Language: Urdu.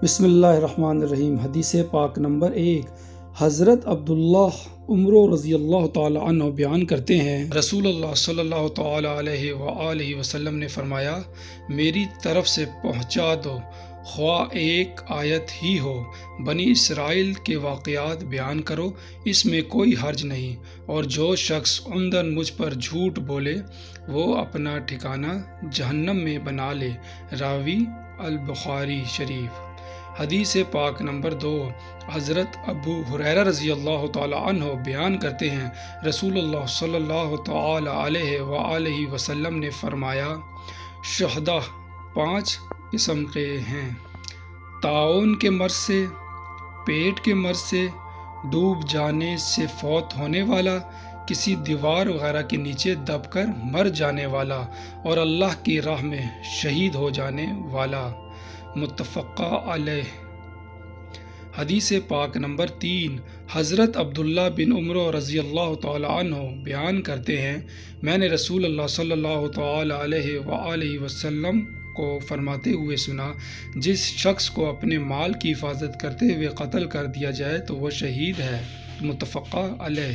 بسم اللہ الرحمن الرحیم۔ حدیث پاک نمبر 1، حضرت عبداللہ عمر رضی اللہ تعالی عنہ بیان کرتے ہیں، رسول اللہ صلی اللہ تعالی علیہ وآلہ وسلم نے فرمایا، میری طرف سے پہنچا دو، خواہ ایک آیت ہی ہو، بنی اسرائیل کے واقعات بیان کرو، اس میں کوئی حرج نہیں، اور جو شخص عمدن مجھ پر جھوٹ بولے وہ اپنا ٹھکانہ جہنم میں بنا لے۔ راوی البخاری شریف۔ حدیث پاک نمبر 2، حضرت ابو ہریرہ رضی اللہ تعالی عنہ بیان کرتے ہیں، رسول اللہ صلی اللہ تعالی علیہ وآلہ وسلم نے فرمایا، شہداء 5 قسم کے ہیں: طاعون کے مرض سے، پیٹ کے مرض سے، ڈوب جانے سے فوت ہونے والا، کسی دیوار وغیرہ کے نیچے دب کر مر جانے والا، اور اللہ کی راہ میں شہید ہو جانے والا۔ متفق علیہ۔ حدیث پاک نمبر 3، حضرت عبداللہ بن عمر رضی اللہ تعالی عنہ بیان کرتے ہیں، میں نے رسول اللہ صلی اللہ تعالی علیہ وآلہ وسلم کو فرماتے ہوئے سنا، جس شخص کو اپنے مال کی حفاظت کرتے ہوئے قتل کر دیا جائے تو وہ شہید ہے۔ متفق علیہ۔